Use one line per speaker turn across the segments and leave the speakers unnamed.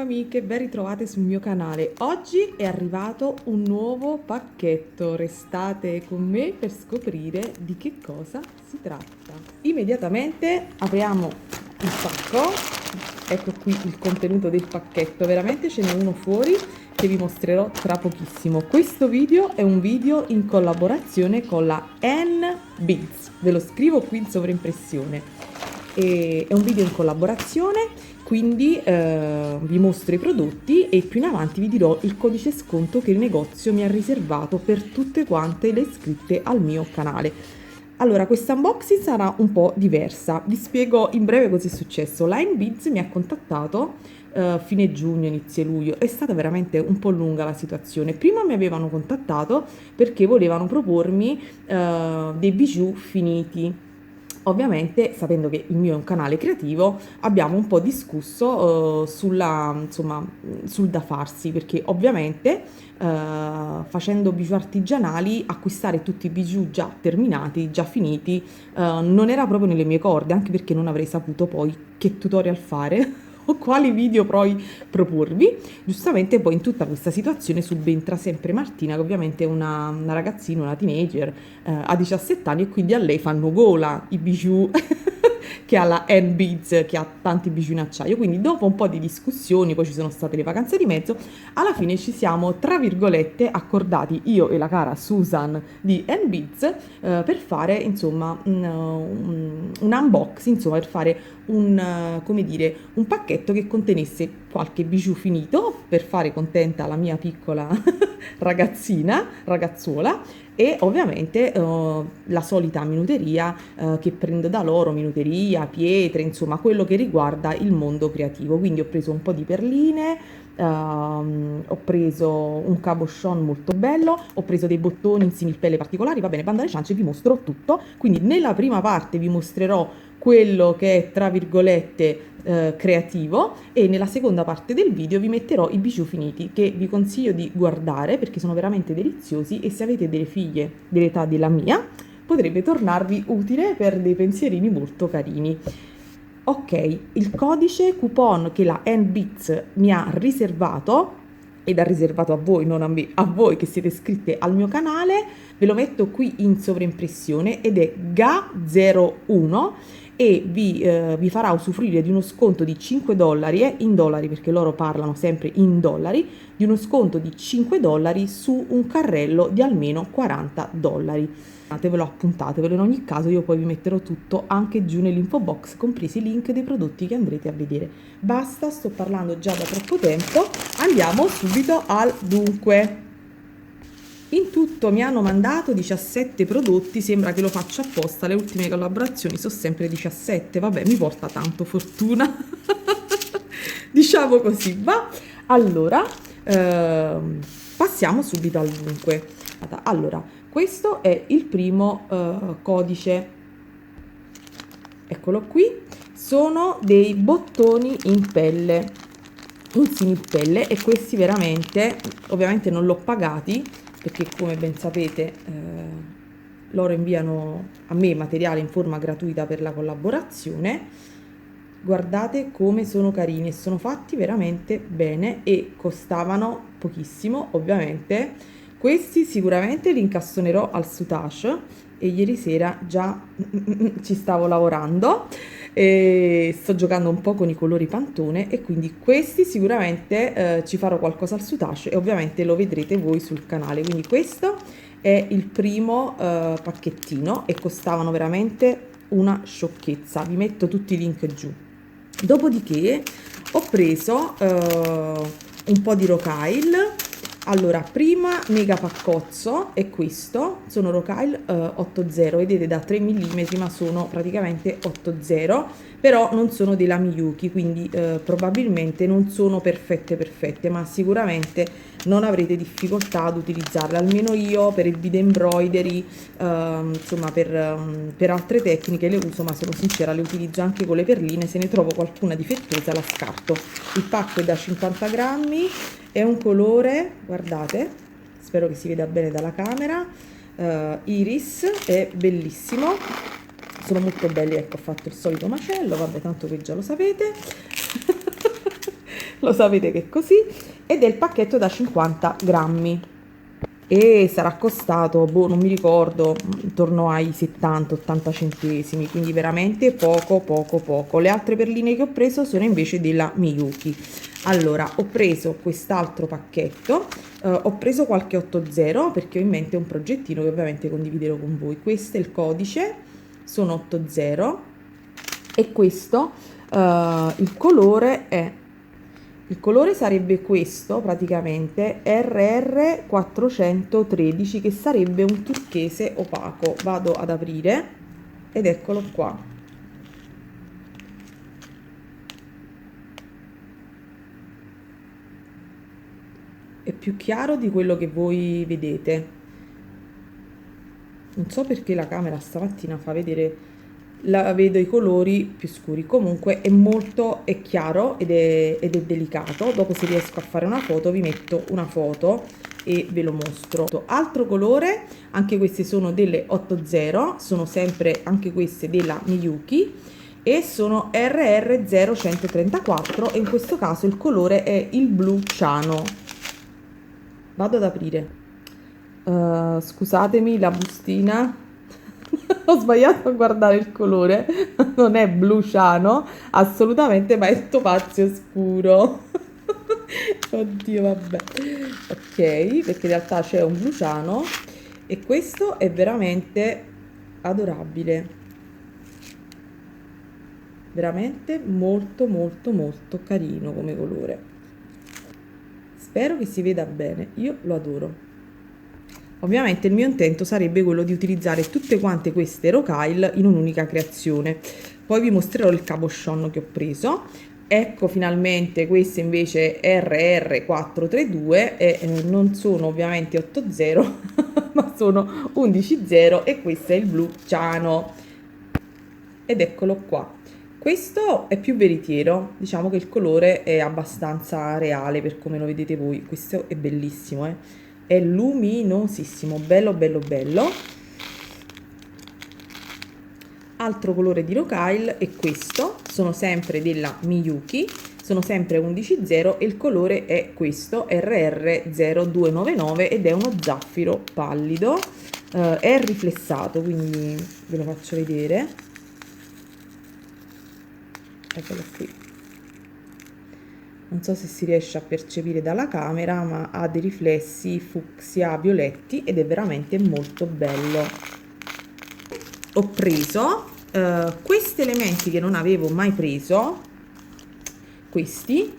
amiche, ben ritrovate sul mio canale. Oggi è arrivato un nuovo pacchetto, restate con me per scoprire di che cosa si tratta. Immediatamente apriamo il pacco, ecco qui il contenuto del pacchetto, veramente ce n'è uno fuori che vi mostrerò tra pochissimo. Questo video è un video in collaborazione con la NBeads, ve lo scrivo qui in sovraimpressione. È un video in collaborazione, quindi vi mostro i prodotti e più in avanti vi dirò il codice sconto che il negozio mi ha riservato per tutte quante le iscritte al mio canale. Allora, questa unboxing sarà un po' diversa, vi spiego in breve cosa è successo. La NBeads mi ha contattato fine giugno, inizio luglio, è stata veramente un po' lunga la situazione. Prima mi avevano contattato perché volevano propormi dei bijou finiti. Ovviamente, sapendo che il mio è un canale creativo, abbiamo un po' discusso sul da farsi, perché ovviamente facendo bijou artigianali, acquistare tutti i bijou già terminati, già finiti, non era proprio nelle mie corde, anche perché non avrei saputo poi che tutorial fare o quali video poi proporvi. Giustamente poi in tutta questa situazione subentra sempre Martina, che ovviamente è una ragazzina, una teenager, ha 17 anni, e quindi a lei fanno gola i bijou che ha la NBeads, che ha tanti bijou in acciaio. Quindi dopo un po' di discussioni, poi ci sono state le vacanze di mezzo, alla fine ci siamo tra virgolette accordati, io e la cara Susan di NBeads, per fare insomma un unboxing, insomma per fare come dire, un pacchetto che contenesse qualche bijou finito per fare contenta la mia piccola ragazzuola, e ovviamente la solita minuteria che prendo da loro, minuteria, pietre, insomma quello che riguarda il mondo creativo. Quindi ho preso un po' di perline, ho preso un cabochon molto bello, ho preso dei bottoni in similpelle particolari, va bene, banda alle ciance, vi mostrerò tutto. Quindi nella prima parte vi mostrerò quello che è tra virgolette creativo, e nella seconda parte del video vi metterò i bijou finiti, che vi consiglio di guardare perché sono veramente deliziosi, e se avete delle figlie dell'età della mia potrebbe tornarvi utile per dei pensierini molto carini. Ok, il codice coupon che la NBeads mi ha riservato, ed ha riservato a voi, non a me, a voi che siete iscritte al mio canale, ve lo metto qui in sovraimpressione, ed è GA01, e vi farà usufruire di uno sconto di $5, in dollari perché loro parlano sempre in dollari, di uno sconto di $5 su un carrello di almeno $40. Appuntatevelo, in ogni caso io poi vi metterò tutto anche giù nell'info box, compresi i link dei prodotti che andrete a vedere. Basta, sto parlando già da troppo tempo, andiamo subito al dunque. In tutto mi hanno mandato 17 prodotti, sembra che lo faccia apposta, le ultime collaborazioni sono sempre 17, vabbè, mi porta tanto fortuna, diciamo così, va? Allora, passiamo subito al dunque. Allora, questo è il primo codice, eccolo qui, sono dei bottoni in pelle, in similpelle, e questi veramente, ovviamente non l'ho pagati, perché come ben sapete loro inviano a me materiale in forma gratuita per la collaborazione. Guardate come sono carini, e sono fatti veramente bene e costavano pochissimo. Ovviamente questi sicuramente li incassonerò al Soutache, e ieri sera già ci stavo lavorando e sto giocando un po' con i colori Pantone, e quindi questi sicuramente ci farò qualcosa al Soutache, e ovviamente lo vedrete voi sul canale. Quindi questo è il primo pacchettino, e costavano veramente una sciocchezza, vi metto tutti i link giù. Dopodiché ho preso un po' di Rokyle. Allora, prima mega paccozzo è questo, sono Rokyle 8.0, vedete, da 3 mm, ma sono praticamente 8.0, però non sono dei lami Yuki, quindi probabilmente non sono perfette, ma sicuramente non avrete difficoltà ad utilizzarle, almeno io per il video embroidery, insomma per altre tecniche le uso, ma sono sincera le utilizzo anche con le perline. Se ne trovo qualcuna difettosa la scarto. Il pacco è da 50 grammi, è un colore, guardate, spero che si veda bene dalla camera, iris, è bellissimo, sono molto belli. Ecco, ho fatto il solito macello, vabbè, tanto che già lo sapete. lo sapete che è così, ed è il pacchetto da 50 grammi e sarà costato, boh, non mi ricordo, intorno ai 70-80 centesimi, quindi veramente poco poco poco. Le altre perline che ho preso sono invece della Miyuki. Allora, ho preso quest'altro pacchetto, ho preso qualche 80 perché ho in mente un progettino che ovviamente condividerò con voi. Questo è il codice, sono 80 e questo, il colore sarebbe questo, praticamente RR413, che sarebbe un turchese opaco. Vado ad aprire ed eccolo qua. È più chiaro di quello che voi vedete. Non so perché la camera stamattina fa vedere, vedo i colori più scuri. Comunque è chiaro ed è delicato. Dopo, se riesco a fare una foto, vi metto una foto e ve lo mostro. Altro colore, anche queste sono delle 80, sono sempre anche queste della Miyuki e sono RR0134 e in questo caso il colore è il blu ciano. Vado ad aprire. Scusatemi la bustina, ho sbagliato a guardare il colore, non è blu ciano assolutamente, ma è topazio scuro. Oddio, vabbè. Ok, perché in realtà c'è un blu ciano e questo è veramente adorabile, veramente molto molto molto carino come colore. Spero che si veda bene, io lo adoro. Ovviamente il mio intento sarebbe quello di utilizzare tutte quante queste rocaille in un'unica creazione. Poi vi mostrerò il cabochon che ho preso. Ecco finalmente queste invece RR432 e non sono ovviamente 80 ma sono 11 e questo è il blu ciano ed eccolo qua. Questo è più veritiero, diciamo che il colore è abbastanza reale per come lo vedete voi. Questo è bellissimo, è luminosissimo, bello bello bello. Altro colore di rocaille è questo, sono sempre della Miyuki, sono sempre 11 e il colore è questo, RR0299 ed è uno zaffiro pallido, è riflessato, quindi ve lo faccio vedere. Eccolo qui. Non so se si riesce a percepire dalla camera, ma ha dei riflessi fucsia violetti ed è veramente molto bello. Ho preso questi elementi che non avevo mai preso, questi,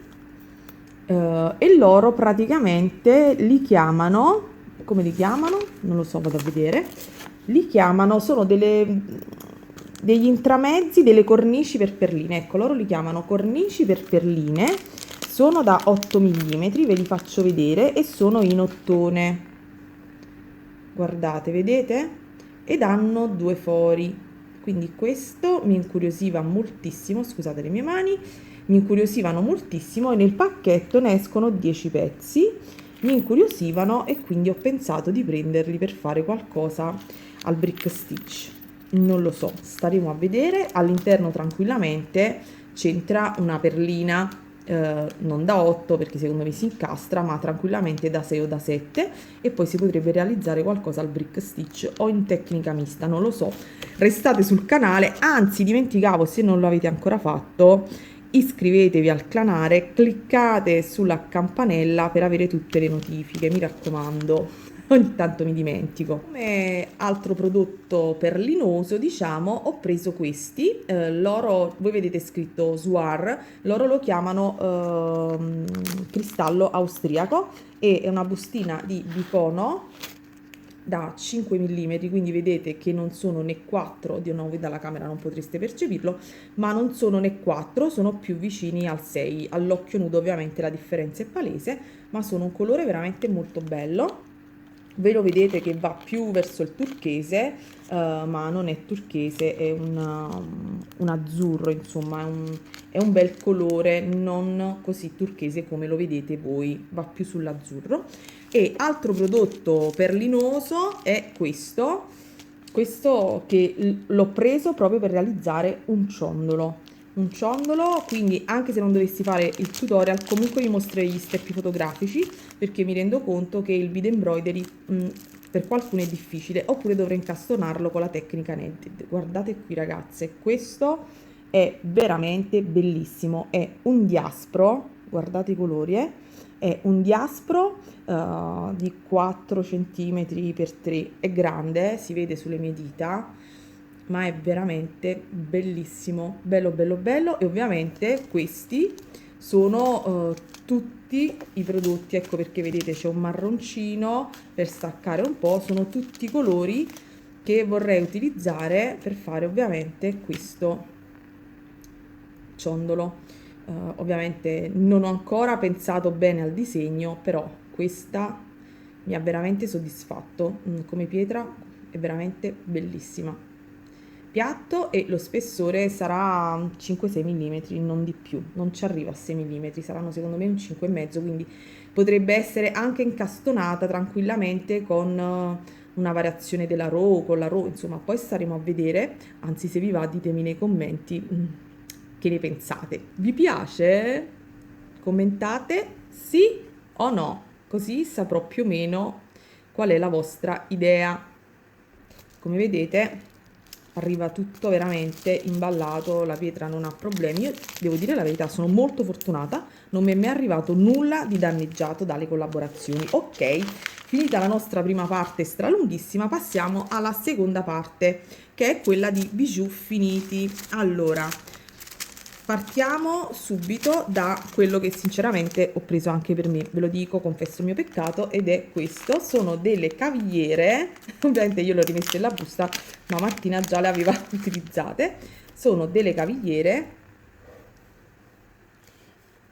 e loro praticamente li chiamano, come li chiamano? Non lo so, vado a vedere. Li chiamano, sono degli intramezzi, delle cornici per perline. Ecco, loro li chiamano cornici per perline. Sono da 8 mm, ve li faccio vedere, e sono in ottone. Guardate, vedete? Ed hanno 2 fori. Quindi questo mi incuriosiva moltissimo, scusate le mie mani, mi incuriosivano moltissimo e nel pacchetto ne escono 10 pezzi. Mi incuriosivano e quindi ho pensato di prenderli per fare qualcosa al brick stitch. Non lo so, staremo a vedere. All'interno tranquillamente c'entra una perlina, non da 8 perché secondo me si incastra, ma tranquillamente da 6 o da 7, e poi si potrebbe realizzare qualcosa al brick stitch o in tecnica mista, non lo so. Restate sul canale, anzi dimenticavo, se non lo avete ancora fatto, iscrivetevi al canale, cliccate sulla campanella per avere tutte le notifiche, mi raccomando. Ogni tanto mi dimentico. Come altro prodotto perlinoso, diciamo, ho preso questi. Loro, voi vedete scritto Swar, loro lo chiamano cristallo austriaco, e è una bustina di bicono da 5 mm, quindi vedete che non sono né 4, oddio no, voi dalla camera non potreste percepirlo, ma non sono né 4, sono più vicini al 6. All'occhio nudo ovviamente la differenza è palese, ma sono un colore veramente molto bello. Ve lo vedete che va più verso il turchese, ma non è turchese, è un azzurro, insomma, è un bel colore, non così turchese come lo vedete voi, va più sull'azzurro. E altro prodotto perlinoso è questo che l'ho preso proprio per realizzare un ciondolo. un ciondolo, quindi anche se non dovessi fare il tutorial comunque vi mostrerò gli step fotografici, perché mi rendo conto che il bead embroidery per qualcuno è difficile, oppure dovrò incastonarlo con la tecnica netted. Guardate qui ragazze, questo è veramente bellissimo, è un diaspro, guardate i colori, è un diaspro di 4 cm per 3, è grande, si vede sulle mie dita, ma è veramente bellissimo, bello bello bello. E ovviamente questi sono tutti i prodotti, ecco perché vedete c'è un marroncino per staccare un po', sono tutti i colori che vorrei utilizzare per fare ovviamente questo ciondolo. Ovviamente non ho ancora pensato bene al disegno, però questa mi ha veramente soddisfatto. Come pietra è veramente bellissima. Piatto, e lo spessore sarà 5-6 mm, non di più, non ci arriva a 6 mm, saranno secondo me un 5,5, quindi potrebbe essere anche incastonata tranquillamente con una variazione della RAW, con la RAW, insomma poi staremo a vedere. Anzi, se vi va ditemi nei commenti che ne pensate. Vi piace? Commentate sì o no, così saprò più o meno qual è la vostra idea. Come vedete arriva tutto veramente imballato, la pietra non ha problemi. Io devo dire la verità, sono molto fortunata, non mi è mai arrivato nulla di danneggiato dalle collaborazioni. Ok, finita la nostra prima parte stralunghissima, passiamo alla seconda parte, che è quella di bijou finiti. Allora, partiamo subito da quello che sinceramente ho preso anche per me, ve lo dico, confesso il mio peccato, ed è questo. Sono delle cavigliere, ovviamente io le ho rimesse nella busta, ma Martina già le aveva utilizzate. Sono delle cavigliere,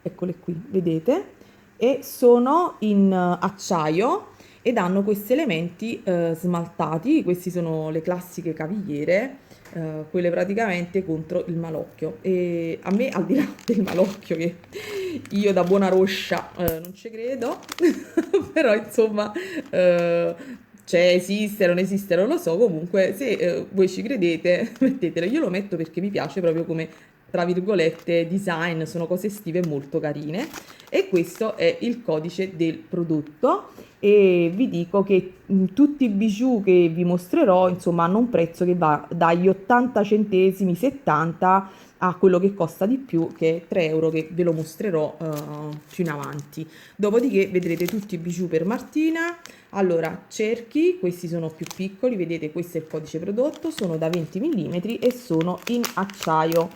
eccole qui, vedete, e sono in acciaio ed hanno questi elementi smaltati. Questi sono le classiche cavigliere, quelle praticamente contro il malocchio. E a me, al di là del malocchio, che io da buona roscia non ci credo, però insomma cioè esiste, non esiste, non lo so. Comunque se voi ci credete mettetelo. Io lo metto perché mi piace proprio come, tra virgolette, design, sono cose estive molto carine. E questo è il codice del prodotto, e vi dico che tutti i bijou che vi mostrerò insomma hanno un prezzo che va dagli 80 centesimi, 70, a quello che costa di più, che è 3 euro, che ve lo mostrerò più in avanti. Dopodiché vedrete tutti i bijou per Martina. Allora, cerchi, questi sono più piccoli, vedete, questo è il codice prodotto, sono da 20 mm e sono in acciaio.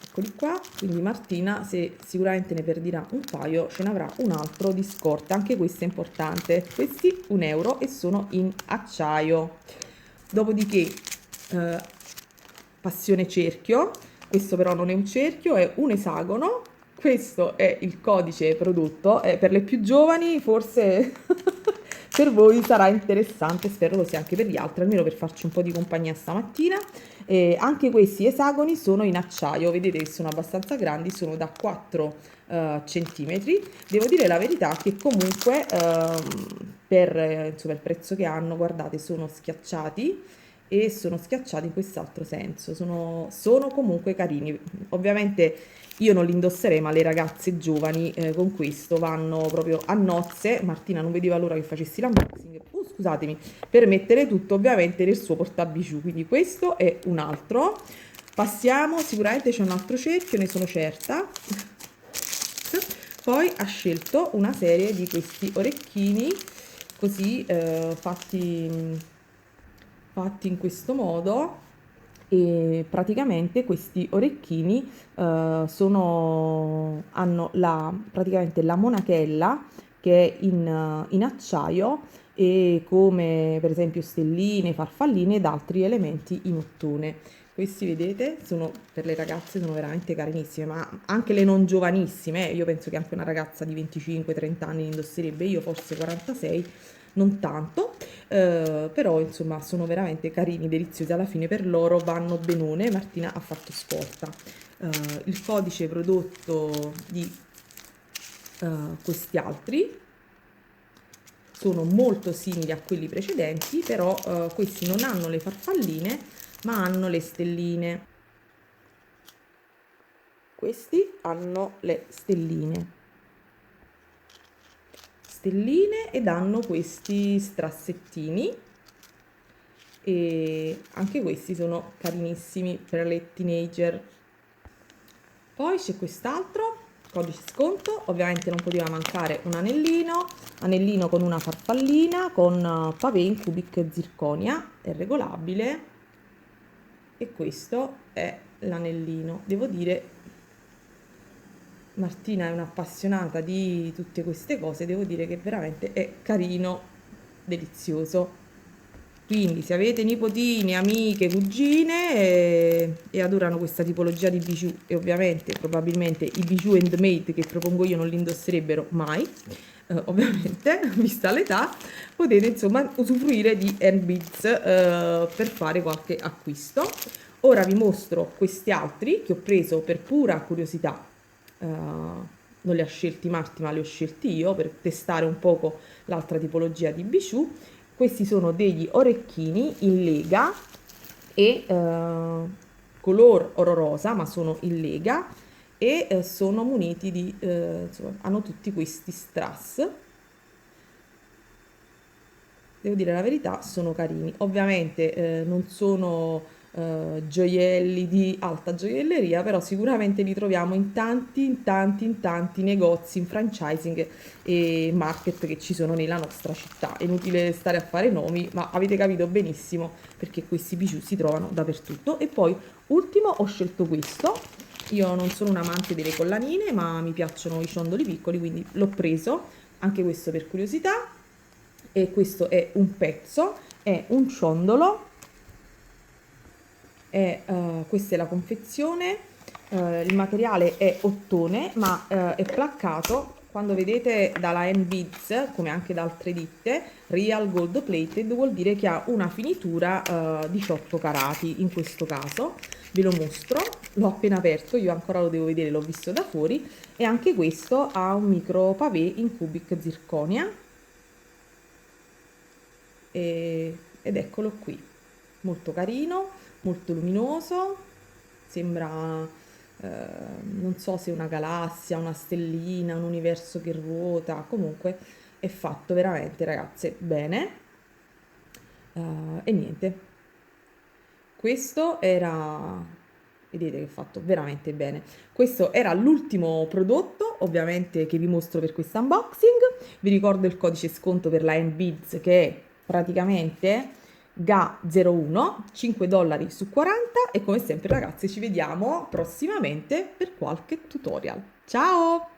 Eccoli qua, quindi Martina, se sicuramente ne perderà un paio, ce ne avrà un altro di scorta. Anche questo è importante. Questi 1 euro e sono in acciaio. Dopodiché passione cerchio, questo però non è un cerchio, è un esagono. Questo è il codice prodotto, per le più giovani forse per voi sarà interessante, spero lo sia anche per gli altri, almeno per farci un po' di compagnia stamattina. Anche questi esagoni sono in acciaio, vedete che sono abbastanza grandi, sono da 4 centimetri. Devo dire la verità che comunque per insomma, il prezzo che hanno, guardate, sono schiacciati, e sono schiacciati in quest'altro senso, sono comunque carini. Ovviamente io non li indosserei, ma le ragazze giovani con questo vanno proprio a nozze. Martina non vedeva l'ora che facessi l'unboxing, scusatemi, per mettere tutto ovviamente nel suo portabijou. Quindi questo è un altro. Passiamo, sicuramente c'è un altro cerchio, ne sono certa. Poi ha scelto una serie di questi orecchini così fatti in questo modo, e praticamente questi orecchini hanno praticamente la monachella che è in acciaio, e come per esempio stelline, farfalline ed altri elementi in ottone. Questi vedete sono per le ragazze, sono veramente carinissime, ma anche le non giovanissime, io penso che anche una ragazza di 25-30 anni li indosserebbe, io forse 46, non tanto, però insomma sono veramente carini, deliziosi, alla fine per loro vanno benone. Martina ha fatto scorta. Il codice prodotto di questi altri sono molto simili a quelli precedenti, però questi non hanno le farfalline ma hanno le stelline. questi hanno le stelline ed hanno questi strassettini, e anche questi sono carinissimi per le teenager. Poi c'è quest'altro codice sconto, ovviamente non poteva mancare un anellino con una farfallina con pavé in cubic zirconia, è regolabile, e questo è l'anellino. Devo dire, Martina è un'appassionata di tutte queste cose, devo dire che veramente è carino, delizioso. Quindi se avete nipotini, amiche, cugine e adorano questa tipologia di bijou, e ovviamente probabilmente i bijou handmade che propongo io non li indosserebbero mai, ovviamente, vista l'età, potete insomma usufruire di Handbeads per fare qualche acquisto. Ora vi mostro questi altri che ho preso per pura curiosità. Non li ha scelti Marti, ma li ho scelti io per testare un poco l'altra tipologia di bijou. Questi sono degli orecchini in lega e color oro rosa, ma sono in lega e sono muniti di, insomma, hanno tutti questi strass. Devo dire la verità, sono carini. Ovviamente non sono gioielli di alta gioielleria, però sicuramente li troviamo in tanti negozi, in franchising e market che ci sono nella nostra città. È inutile stare a fare nomi, ma avete capito benissimo perché questi bijou si trovano dappertutto. E poi, ultimo, ho scelto questo. Io non sono un amante delle collanine, ma mi piacciono i ciondoli piccoli, quindi l'ho preso, anche questo per curiosità. E questo è un pezzo, è un ciondolo, questa è la confezione, il materiale è ottone, ma è placcato. Quando vedete dalla Handbeads, come anche da altre ditte, Real Gold Plated vuol dire che ha una finitura 18 carati, in questo caso. Ve lo mostro, l'ho appena aperto, io ancora lo devo vedere, l'ho visto da fuori, e anche questo ha un micro pavé in cubic zirconia. Ed eccolo qui, molto carino, molto luminoso, sembra non so se una galassia, una stellina, un universo che ruota, comunque è fatto veramente, ragazze, bene. E niente, questo era, vedete che è fatto veramente bene. Questo era l'ultimo prodotto, ovviamente, che vi mostro per questo unboxing. Vi ricordo il codice sconto per la Handbeads, che è praticamente GA01, $5 su 40, e come sempre, ragazzi, ci vediamo prossimamente per qualche tutorial. Ciao!